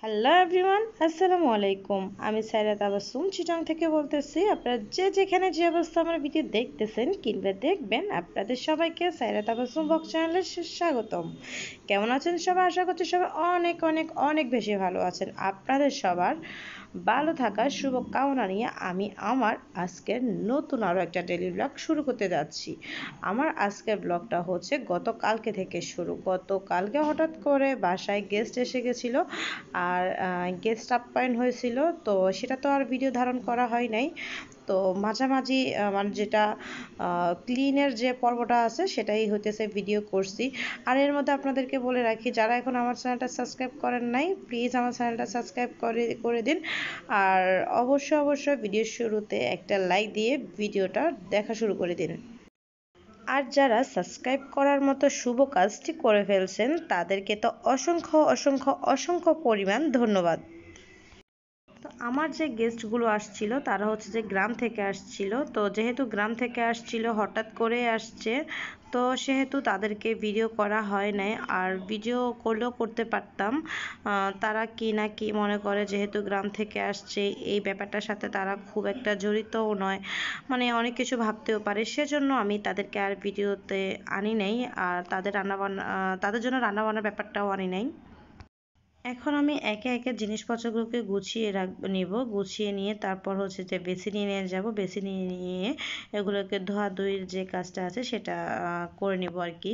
Hello everyone, আসসালামু আলাইকুম। আমি সাইরা তাবাসসুম চিটাং থেকে বলতেছি। আপনারা যে যেখানে যে অবস্থা আমার ভিডিও দেখতেছেন কিংবা দেখবেন, আপনাদের সবাইকে সাইরা তাবাসসুম ব্লগ চ্যানেলে স্বাগতম। কেমন আছেন সবাই? আশা করছি সবাই অনেক অনেক অনেক বেশি ভালো আছেন। আপনাদের সবার ভালো থাকার শুভ কামনা নিয়ে আমি আমার আজকের নতুন আরও একটা ডেইলি ব্লগ শুরু করতে যাচ্ছি। আমার আজকের ব্লগটা হচ্ছে গতকালকে থেকে শুরু। গতকালকে হঠাৎ করে বাসায় গেস্ট এসে গেছিলো, আর গেস্ট আপ্যায়ন হয়েছিল, তো সেটা তো আর ভিডিও ধারণ করা হয় নাই। তো মাঝামাঝি মানে যেটা ক্লিনের যে পর্বটা আছে সেটাই হইতেছে ভিডিও করছি। আর এর মধ্যে আপনাদেরকে বলে রাখি, যারা এখন আমার চ্যানেলটা সাবস্ক্রাইব করেন নাই, প্লিজ আমার চ্যানেলটা সাবস্ক্রাইব করে দিন। আর অবশ্যই ভিডিওর শুরুতে একটা লাইক দিয়ে ভিডিওটা দেখা শুরু করে দিন। আর যারা সাবস্ক্রাইব করার মতো শুভ কাজটি করে ফেলছেন তাদেরকে তো অসংখ্য অসংখ্য অসংখ্য পরিমাণ ধন্যবাদ। তো আমার যে গেস্টগুলো আসছিল তারা হচ্ছে যে গ্রাম থেকে আসছিল। তো যেহেতু গ্রাম থেকে আসছিল, হঠাৎ করে আসছে, তো সেহেতু তাদেরকে ভিডিও করা হয় নাই। আর ভিডিও করলেও করতে পারতাম, তারা কি না কি মনে করে, যেহেতু গ্রাম থেকে আসছে এই ব্যাপারটার সাথে তারা খুব একটা জড়িতও নয়, মানে অনেক কিছু ভাবতেও পারে, সেজন্য আমি তাদেরকে আর ভিডিওতে আনি নাই। আর তাদের জন্য রান্নাবান্নার ব্যাপারটাও আনি নাই। এখন আমি একে একে জিনিসপত্রগুলোকে গুছিয়ে নিয়ে তারপর হচ্ছে যে বেসিনে নিয়ে যাব। বেসিনে নিয়ে এগুলোকে ধোয়াধুয়ির যে কাজটা আছে সেটা করে নেব আর কি।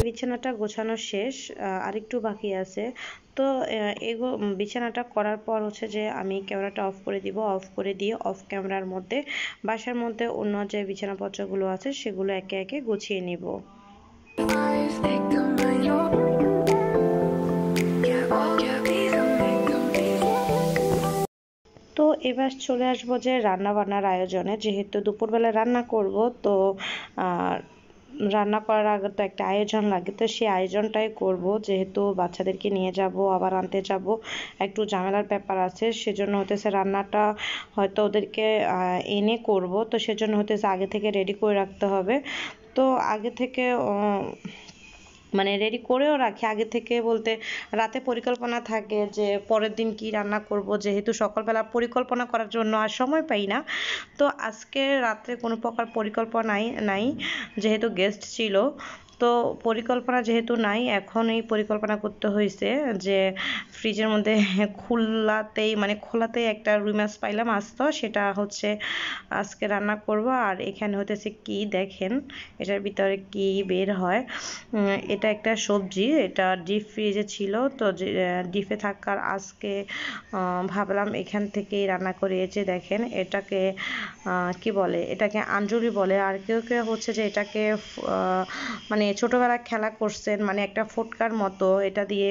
বিছানাটা গোছানো শেষ, আরেকটু বাকি আছে। তো বিছানাটা করার পর হচ্ছে যে আমি ক্যামেরাটা অফ করে দিব। অফ করে দিয়ে অফ ক্যামেরার মধ্যে বাসার মধ্যে অন্য যে বিছানাপত্রগুলো আছে সেগুলো একে একে গুছিয়ে নিব। তো এবার চলে আসবো যে রান্না বান্নার আয়োজনে। যেহেতু দুপুরবেলা রান্না করব, তো রান্না করার আগে তো একটা আয়োজন লাগে, তো সেই আয়োজনটাই করব। যেহেতু বাচ্চাদেরকে নিয়ে যাব, আবার আনতে যাব, একটু ঝামেলার ব্যাপার আছে, সেজন্য হতেছে রান্নাটা হয়তো ওদেরকে এনে করব, তো সেজন্য হতেছে আগে থেকে রেডি করে রাখতে হবে। তো আগে থেকে মানে রেডি করেও রাখি আগে থেকে, বলতে রাতে পরিকল্পনা থাকে যে পরের দিন কি রান্না করব, যেহেতু সকালবেলা পরিকল্পনা করার জন্য আর সময় পাই না। তো আজকে রাত্রে কোনো প্রকার পরিকল্পনা নাই, যেহেতু গেস্ট ছিল। তো পরিকল্পনা যেহেতু নাই, এখন এই পরিকল্পনা করতে হয়েছে যে ফ্রিজের মধ্যে খোলাতেই একটা রুই মাছ পাইলাম আস্ত, সেটা হচ্ছে আজকে রান্না করব। আর এখানে হতেছে কি দেখেন, এটার ভিতরে কি বের হয়। এটা একটা সবজি, এটা ডিপ ফ্রিজে ছিল, তো ডিপে থাকার আজকে ভাবলাম এখান থেকেই রান্না করে। যে দেখেন এটাকে কি বলে, এটাকে আঞ্জলি বলে। আর কেউ কেউ হচ্ছে যে এটাকে মানে ছোটবেলায় খেলা করছেন, মানে একটা ফোটকার মতো, এটা দিয়ে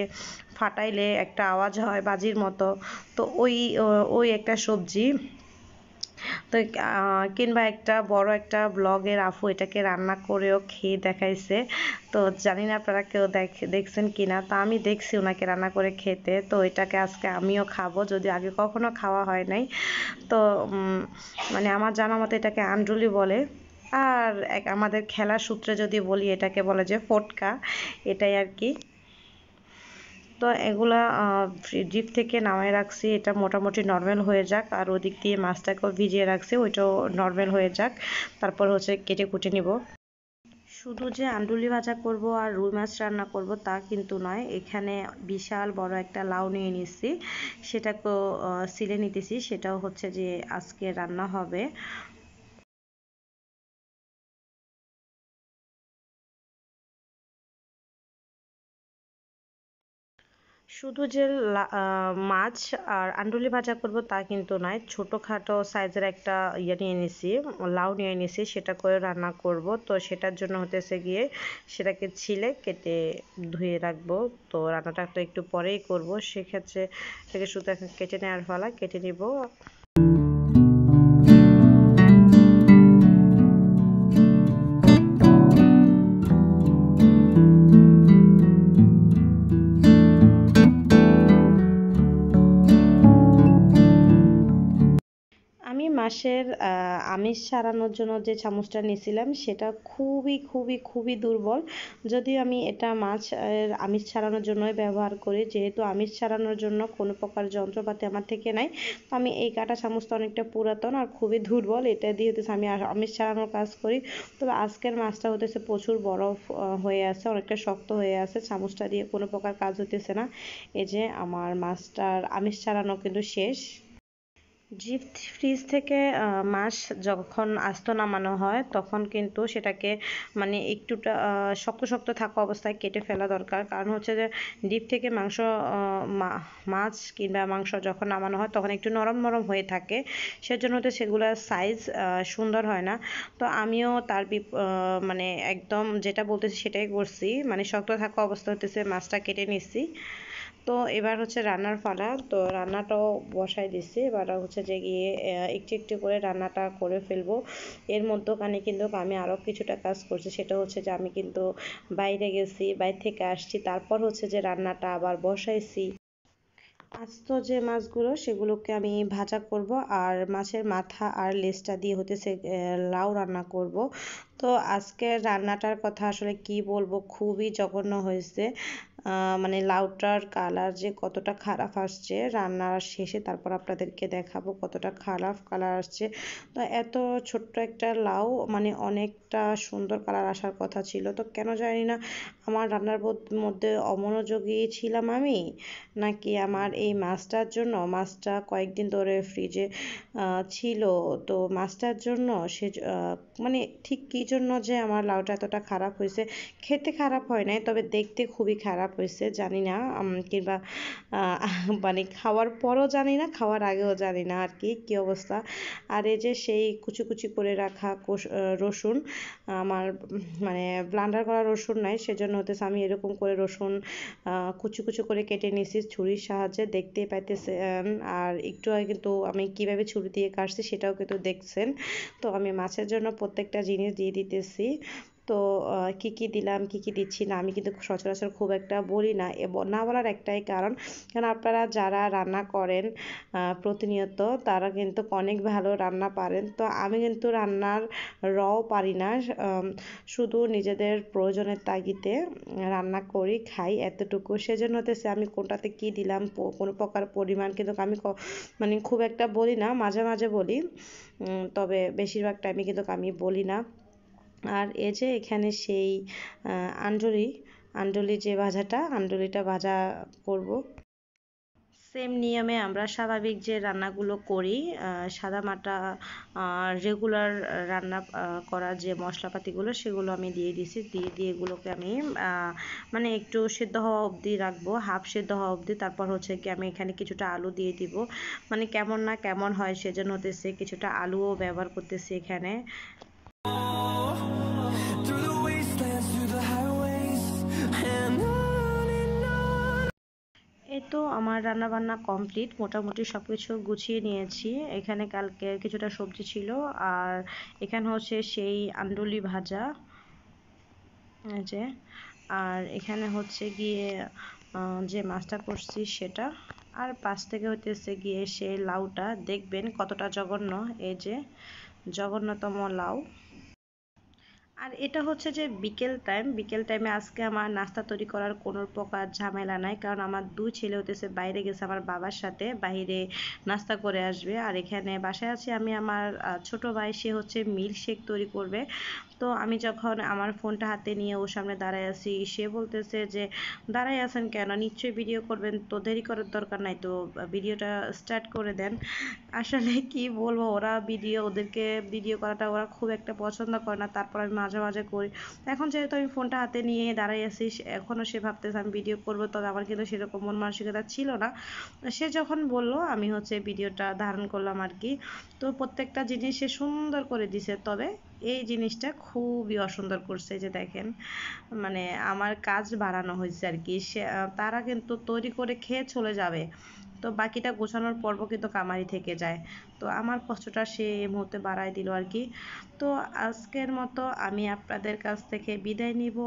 ফাটাইলে একটা আওয়াজ হয় বাজির মতো। তো ওই একটা সবজি। তো কিংবা একটা বড় একটা ব্লগের আপু এটাকে রান্না করেও খেয়ে দেখাইছে। তো জানি না আপনারা কেউ দেখছেন কিনা, তা আমি দেখছি ওনাকে রান্না করে খেতে। তো এটাকে আজকে আমিও খাবো, যদি আগে কখনো খাওয়া হয় নাই। তো মানে আমার জানা মতে এটাকে আন্ডুলি বলে। আর আমাদের খেলার সূত্রে যদি বলি, এটাকে বলে যে ফটকা, এটাই আর কি। তো এগুলা ডিপ থেকে নামায় রাখছি, এটা মোটামুটি নর্মাল হয়ে যাক। আর ওদিক দিয়ে মাছটাকেও ভিজিয়ে রাখছি, ওইটাও নর্মাল হয়ে যাক। তারপর হচ্ছে কেটে কুটে নিব। শুধু যে আন্ডুলি ভাজা করব আর রুই মাছ রান্না করব তা কিন্তু নয়, এখানে বিশাল বড় একটা লাউ নিয়ে নিচ্ছি, সেটাকেও সিলে নিতেছি, সেটাও হচ্ছে যে আজকে রান্না হবে। শুধু যে মাছ আর আন্ডুলি ভাজা করব তা কিন্তু নয়, ছোটোখাটো সাইজের একটা নিয়ে নিছি, লাউ নিয়ে নিছি, সেটা করে রান্না করব। তো সেটার জন্য হতেছে গিয়ে সেটাকে ছিলে কেটে ধুয়ে রাখবো। তো রান্নাটা তো একটু পরেই করব, সেক্ষেত্রে থেকে শুধু এখন কেটে নেওয়ার পালা, কেটে নিব। আমি মাসের আমিষ ছাড়ানোর জন্য যে চামচটা নিয়েছিলাম সেটা খুবই খুবই খুবই দুর্বল। যদিও আমি এটা আমিষ ছাড়ানোর জন্যই ব্যবহার করি, যেহেতু আমিষ ছাড়ানোর জন্য কোনো প্রকার যন্ত্রপাতি আমার থেকে নাই। তো আমি এই কাঁটা চামচটা অনেকটা পুরাতন আর খুবই দুর্বল, এটা দিয়ে হতেছে আমি আমিষ ছাড়ানোর কাজ করি। তবে আজকের মাছটা হতেছে প্রচুর বরফ হয়ে আছে, অনেকটা শক্ত হয়ে আছে, চামচটা দিয়ে কোনো প্রকার কাজ হতেছে না। এই যে আমার মাছটার আমিষ ছাড়ানো কিন্তু শেষ। ডিপ ফ্রিজ থেকে মাছ যখন আস্ত নামানো হয় তখন কিন্তু সেটাকে মানে একটুটা শক্ত শক্ত থাকা অবস্থায় কেটে ফেলা দরকার। কারণ হচ্ছে যে ডিপ থেকে মাছ কিংবা মাংস যখন নামানো হয় তখন একটু নরম নরম হয়ে থাকে, সেজন্য তো সেগুলোর সাইজ সুন্দর হয় না। তো আমিও মানে একদম যেটা বলতেছি সেটাই করছি, মানে শক্ত থাকা অবস্থা হতেছে মাছটা কেটে নিচ্ছি। তো এবার হচ্ছে রান্নার পালা, তো রান্নাটাও বসাই দিচ্ছি। এবার হচ্ছে যে গিয়ে একটু একটু করে রান্নাটা করে ফেলবো। এর মধ্যখানে কিন্তু আমি আরও কিছুটা কাজ করছি, সেটা হচ্ছে যে আমি কিন্তু বাইরে গেছি, বাইরে থেকে আসছি, তারপর হচ্ছে যে রান্নাটা আবার বসাইছি। আস্ত যে মাছগুলো সেগুলোকে আমি ভাজা করব, আর মাছের মাথা আর লেজটা দিয়ে হতেছে লাউ রান্না করব। তো আজকের রান্নাটার কথা আসলে কি বলবো, খুবই জঘন্য হয়েছে। মানে লাউটার কালার যে কতটা খারাপ আসছে রান্নার শেষে, তারপর আপনাদেরকে দেখাবো কতটা খারাপ কালার আসছে। তো এত ছোট্ট একটা লাউ, মানে অনেকটা সুন্দর কালার আসার কথা ছিল, তো কেন জানি না আমার রান্নার মধ্যে অমনোযোগী ছিলাম আমি, নাকি আমার এই মাছটা কয়েকদিন ধরে ফ্রিজে ছিল, তো মাছটার জন্য মানে ঠিক কী জন্য যে আমার লাউটা এতটা খারাপ হয়েছে। খেতে খারাপ হয় নাই, তবে দেখতে খুবই খারাপ হয়েছে, জানি না কিংবা মানে খাওয়ার পরও জানি না, খাওয়ার আগেও জানি না আর কি কী অবস্থা। আর এই যে সেই কুচি কুচি করে রাখা রসুন, আমার মানে ব্লান্ডার করা রসুন নাই, সেজন্য হতেছে আমি এরকম করে রসুন কুচি কুচি করে কেটে নিয়েছি ছুরির সাহায্যে, দেখতেই পাইতেছেন। আর একটু আগে কিন্তু আমি কিভাবে ছুরি দিয়ে কাটছি সেটাও কিন্তু দেখছেন। তো আমি মাছের জন্য প্রত্যেকটা জিনিস দিয়ে দিতেছি। তো কি কি দিলাম কি কি দিচ্ছি না আমি কিন্তু সচরাচর খুব একটা বলি না, এবং না বলার একটাই কারণ আপনারা যারা রান্না করেন প্রতিনিয়ত তারা কিন্তু অনেক ভালো রান্না পারেন। তো আমি কিন্তু রান্নার পারি না, শুধু নিজেদের প্রয়োজনের তাগিদে রান্না করি খাই এতটুকু। সেজন্য হতেছে আমি কোনটাতে কি দিলাম কোনো প্রকার পরিমাণ কিন্তু আমি মানে খুব একটা বলি না, মাঝে মাঝে বলি, তবে বেশিরভাগ টাইমে কিন্তু আমি বলি না। আর এই যে এখানে সেই আঞ্জলি আঞ্জলি যে ভাজাটা আঞ্জলিটা ভাজা করব। সেম নিয়মে আমরা স্বাভাবিক যে রান্নাগুলো করি সাদামাটা রেগুলার রান্না করার যে মশলাপাতিগুলো সেগুলো আমি দিয়ে দিছি, দিয়ে এগুলোকে আমি মানে একটু সেদ্ধ হওয়া অবধি রাখবো, হাফ সেদ্ধ হওয়া অবধি। তারপর হচ্ছে কি আমি এখানে কিছুটা আলু দিয়ে দিব, মানে কেমন না কেমন হয় সেজন্য হতেছে কিছুটা আলুও ব্যবহার করতেছি এখানে। এই তো আমার রান্না বান্না কমপ্লিট, মোটামুটি সব কিছু গুছিয়ে নিয়েছি। এখানে কালকে কিছুটা সবজি ছিল, আর এখানে হচ্ছে সেই আন্ডুলি ভাজা, যে আর এখানে হচ্ছে গিয়ে যে মাছটা করছি সেটা, আর পাশ থেকে হইতেছে গিয়ে সেই লাউটা, দেখবেন কতটা জঘন্য, এই যে জঘন্যতম লাউ। আর এটা হচ্ছে যে বিকেল টাইমে আজকে আমার নাস্তা তৈরি করার কোনো প্রকার ঝামেলা নাই, কারণ আমার দুই ছেলে হতেছে বাইরে গেছে আমার বাবার সাথে, বাইরে নাস্তা করে আসবে। আর এখানে বাসায় আছি আমি, আমার ছোট ভাই সে হচ্ছে মিল্কশেক তৈরি করবে। তো আমি যখন আমার ফোনটা হাতে নিয়ে ওর সামনে দাঁড়ায় আছি, সে বলতেছে যে দাঁড়ায় আছেন কেন, নিশ্চয়ই ভিডিও করবেন, তো দেরি করার দরকার নাই, তো ভিডিওটা স্টার্ট করে দেন। আসলে কি বলবো, ওদেরকে ভিডিও করাটা ওরা খুব একটা পছন্দ করে না, তারপর আমি মাঝে মাঝে করি। এখন যেহেতু আমি ফোনটা হাতে নিয়ে দাঁড়াই আছি, এখনও সে ভাবতেছে আমি ভিডিও করবো, তবে আমার কিন্তু সেরকম মন মানসিকতা ছিল না। সে যখন বলল আমি হচ্ছে ভিডিওটা ধারণ করলাম আর কি। তো প্রত্যেকটা জিনিস সে সুন্দর করে দিছে, তবে এই জিনিসটা খুবই অসুন্দর করছে, যে দেখেন মানে আমার কাজ বাড়ানো হয়েছে আর কি। তারা কিন্তু তৈরি করে খেয়ে চলে যাবে, তো বাকিটা গোছানোর পর্ব কিন্তু কামারি থেকে যায়। তো আমার কষ্টটা সে এই মুহূর্তে বাড়ায় দিল আর কি। তো আজকের মতো আমি আপনাদের কাছ থেকে বিদায় নিব,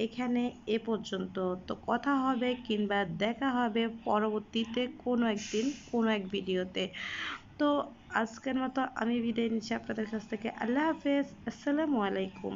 এখানে এ পর্যন্ত। তো কথা হবে কিংবা দেখা হবে পরবর্তীতে কোনো একদিন কোনো এক ভিডিওতে। তো আজকের মতো আমি বিদায় নিচ্ছি আপনাদের কাছ থেকে। আল্লাহ হাফেজ, আসসালামু আলাইকুম।